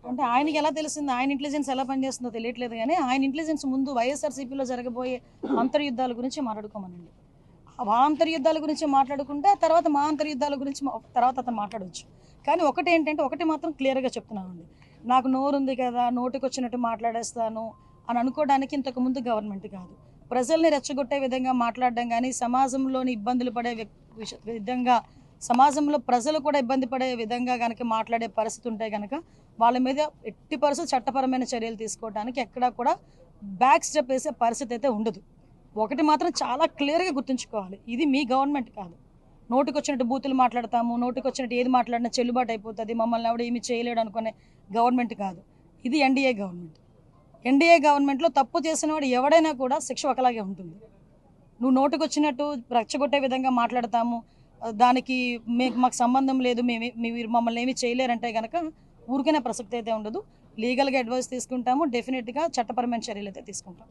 అంటే ఆయనకి ఎలా తెలిసింది, ఆయన ఇంటెలిజెన్స్ ఎలా పనిచేస్తుందో తెలియట్లేదు. కానీ ఆయన ఇంటెలిజెన్స్ ముందు వైఎస్ఆర్సీపీలో జరగబోయే అంతర్యుద్ధాల గురించి మాట్లాడుకోమనండి. ఆ అంతర్యుద్ధాల గురించి మాట్లాడుకుంటే తర్వాత మా అంతర్యుద్ధాల గురించి తర్వాత అతను మాట్లాడవచ్చు. కానీ ఒకటి ఏంటంటే, ఒకటి మాత్రం క్లియర్గా చెప్తున్నామండి, నాకు నోరుంది కదా, నోటికి వచ్చినట్టు మాట్లాడేస్తాను అని అనుకోవడానికి ఇంతకుముందు గవర్నమెంట్ కాదు. ప్రజల్ని రెచ్చగొట్టే విధంగా మాట్లాడడం కానీ, సమాజంలోని ఇబ్బందులు పడే విధంగా, సమాజంలో ప్రజలు కూడా ఇబ్బంది పడే విధంగా కనుక మాట్లాడే పరిస్థితి ఉంటే కనుక వాళ్ళ మీద ఎట్టి పరిస్థితి చట్టపరమైన చర్యలు తీసుకోవడానికి ఎక్కడా కూడా బ్యాక్ స్టెప్ వేసే పరిస్థితి అయితే ఉండదు. ఒకటి మాత్రం చాలా క్లియర్గా గుర్తుంచుకోవాలి, ఇది మీ గవర్నమెంట్ కాదు. నోటికి వచ్చినట్టు బూతులు మాట్లాడతాము, నోటికి వచ్చినట్టు ఏది మాట్లాడినా చెల్లుబాటు అయిపోతుంది, మమ్మల్ని ఎవడు ఏమి చేయలేడు అనుకునే గవర్నమెంట్ కాదు. ఇది ఎన్డీఏ గవర్నమెంట్. ఎన్డీఏ గవర్నమెంట్లో తప్పు చేసిన వాడు ఎవడైనా కూడా శిక్ష ఒకలాగే ఉంటుంది. నువ్వు నోటికి వచ్చినట్టు రెచ్చగొట్టే విధంగా మాట్లాడతాము, దానికి మాకు సంబంధం లేదు, మీరు మమ్మల్ని ఏమీ చేయలేరంటే కనుక ఊరికనే ప్రసక్తి అయితే ఉండదు. లీగల్గా అడ్వైస్ తీసుకుంటాము, డెఫినెట్గా చట్టపరమైన చర్యలు అయితే తీసుకుంటాం.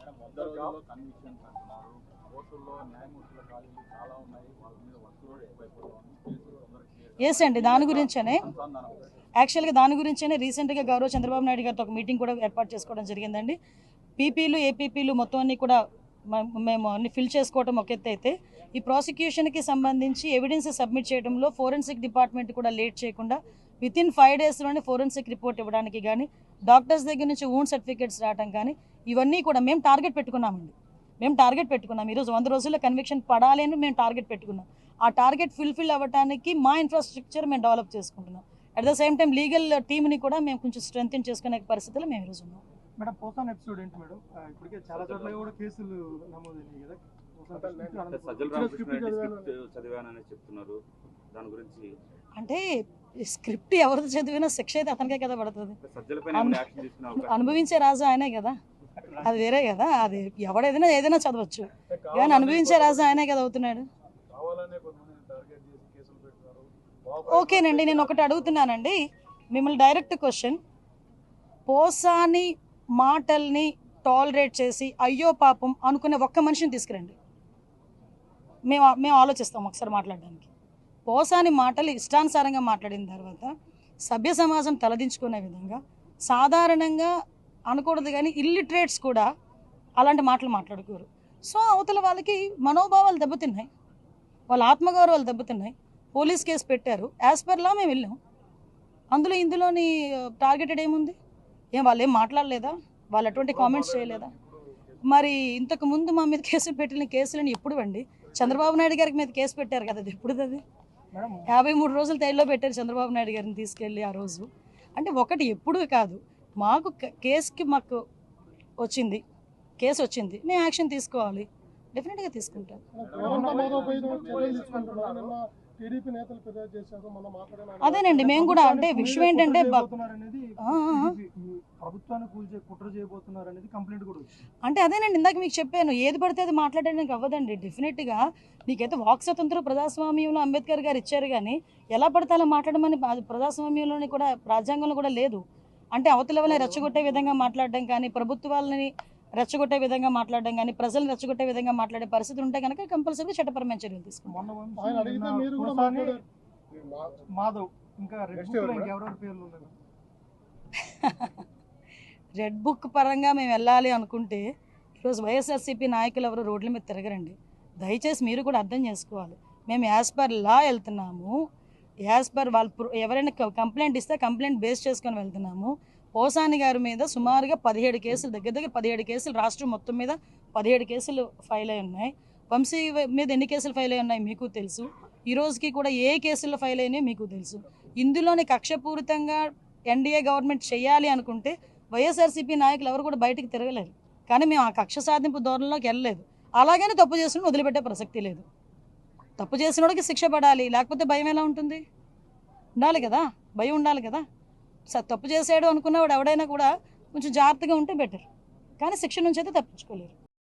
ఎస్ అండి, దాని గురించనే యాక్చువల్గా రీసెంట్గా గౌరవ చంద్రబాబు నాయుడు గారితో ఒక మీటింగ్ కూడా ఏర్పాటు చేసుకోవడం జరిగిందండి. పీపీలు ఏపీపీలు మొత్తం అన్ని కూడా మేము అన్ని ఫిల్ చేసుకోవడం ఒక ఎత్తు అయితే, ఈ ప్రాసిక్యూషన్కి సంబంధించి ఎవిడెన్స్ సబ్మిట్ చేయడంలో ఫోరెన్సిక్ డిపార్ట్మెంట్ కూడా లేట్ చేయకుండా వితిన్ 5 daysలోనే ఫోరెన్సిక్ రిపోర్ట్ ఇవ్వడానికి కానీ, డాక్టర్స్ దగ్గర నుంచి వూండ్ సర్టిఫికేట్స్ రావడం కానీ, ఇవన్నీ కూడా మేము టార్గెట్ పెట్టుకున్నామండి. ఈరోజు 100 రోజుల్లో కన్విక్షన్ పడాలి అని మేము టార్గెట్ పెట్టుకున్నాం. ఆ టార్గెట్ ఫుల్ఫిల్ అవ్వడానికి మా ఇన్ఫ్రాస్ట్రక్చర్ మేము డెవలప్ చేసుకుంటున్నాం. At the same time legal టీమ్ని కూడా మేము కొంచెం స్ట్రెంథెన్ చేసుకునే పరిస్థితుల్లో మేము ఈరోజు ఉన్నాం. మేడం, పోసాన్ ఎపిసోడ్ ఏంటి మేడం? ఇప్పటికే చాలా చోట్ల కూడా కేసులు నమోదైనాయి కదా. అంటే స్క్రిప్ట్ ఎవరిది చదివినా శిక్ష అయితే అతనికే కదా పడుతుంది. అనుభవించే రాజు ఆయనే కదా, అది వేరే కదా. అది ఎవడేదైనా ఏదైనా చదవచ్చు, కానీ అనుభవించే రాజు ఆయనే కదా అవుతున్నాడు. ఓకేనండి, నేను ఒకటి అడుగుతున్నానండి మిమ్మల్ని, డైరెక్ట్ క్వశ్చన్. పోసాని మాటల్ని టాలరేట్ చేసి అయ్యో పాపం అనుకునే ఒక్క మనిషిని తీసుకురండి, మేము ఆలోచిస్తాం ఒకసారి మాట్లాడడానికి. పోసాని మాటలు ఇష్టానుసారంగా మాట్లాడిన తర్వాత సభ్య సమాజం తలదించుకునే విధంగా, సాధారణంగా అనకూడదు కానీ ఇల్లిటరేట్స్ కూడా అలాంటి మాటలు మాట్లాడుకోరు. సో అవతల వాళ్ళకి మనోభావాలు దెబ్బతిన్నాయి, వాళ్ళ ఆత్మగౌరవాలు దెబ్బతిన్నాయి. పోలీస్ కేసు పెట్టారు, యాజ్ పర్ లా మేము వెళ్ళాం. ఇందులోని టార్గెటెడ్ ఏముంది? వాళ్ళు ఏం మాట్లాడలేదా? వాళ్ళు అటువంటి కామెంట్స్ చేయలేదా? మరి ఇంతకు ముందు మా మీద కేసులు పెట్టిన కేసులని ఎప్పుడు అండి? చంద్రబాబు నాయుడు గారికి మీద కేసు పెట్టారు కదా, అది ఎప్పుడు? అది 53 రోజులు తైల్లో పెట్టారు చంద్రబాబు నాయుడు గారిని తీసుకెళ్ళి ఆ రోజు. అంటే ఒకటి ఎప్పుడు కాదు, మాకు మాకు కేసు వచ్చింది, మేము యాక్షన్ తీసుకోవాలి, డెఫినెట్గా తీసుకుంటాం. అదేనండి, మేము కూడా అంటే విషయం ఏంటంటే అంటే అదేనండి, ఇందాక మీకు చెప్పాను, ఏది పడితే అది మాట్లాడడానికి అవ్వదండి. డెఫినెట్గా నీకైతే వాక్ స్వతంత్రం ప్రజాస్వామ్యంలో అంబేద్కర్ గారు ఇచ్చారు, కానీ ఎలా పడితే అలా మాట్లాడమని ప్రజాస్వామ్యంలోని కూడా రాజ్యాంగంలో కూడా లేదు. అంటే అవతల వాళ్ళని రెచ్చగొట్టే విధంగా మాట్లాడడం కానీ, ప్రభుత్వాలని రెచ్చగొట్టే విధంగా మాట్లాడడం కానీ, ప్రజలను రెచ్చగొట్టే విధంగా మాట్లాడే పరిస్థితి ఉంటే కనుక కంపల్సరీగా చట్టపరమైన చర్యలు తీసుకుంటాం. రెడ్ బుక్ పరంగా మేము వెళ్ళాలి అనుకుంటే ఈరోజు వైఎస్ఆర్సీపీ నాయకులు ఎవరు రోడ్ల మీద తిరగరండి. దయచేసి మీరు కూడా అర్థం చేసుకోవాలి, మేము యాజ్ పర్ లా వెళ్తున్నాము, యాజ్ పర్ వాళ్ళు ఎవరైనా కంప్లైంట్ ఇస్తే కంప్లైంట్ బేస్ చేసుకొని వెళ్తున్నాము. పోసాని గారి మీద సుమారుగా 17 కేసులు, దగ్గర 17 కేసులు రాష్ట్రం మొత్తం మీద 17 కేసులు ఫైల్ అయి ఉన్నాయి. వంశీ మీద ఎన్ని కేసులు ఫైల్ అయి ఉన్నాయి మీకు తెలుసు. ఈ రోజుకి కూడా ఏ కేసుల్లో ఫైల్ అయినాయో మీకు తెలుసు. ఇందులోని కక్షపూరితంగా ఎన్డీఏ గవర్నమెంట్ చేయాలి అనుకుంటే వైఎస్ఆర్సీపీ నాయకులు ఎవరు కూడా బయటికి తిరగలేరు. కానీ మేము ఆ కక్ష సాధింపు ధోరణిలోకి వెళ్ళలేదు. అలాగని తప్పు చేసిన వదిలిపెట్టే ప్రసక్తి లేదు. తప్పు చేసినోడికి శిక్ష పడాలి, లేకపోతే భయం ఎలా ఉంటుంది? ఉండాలి కదా, భయం ఉండాలి కదా. తప్పు చేసాడు అనుకున్నవాడు ఎవడైనా కూడా కొంచెం జాగ్రత్తగా ఉంటే బెటర్, కానీ శిక్ష నుంచి అయితే తప్పించుకోలేరు.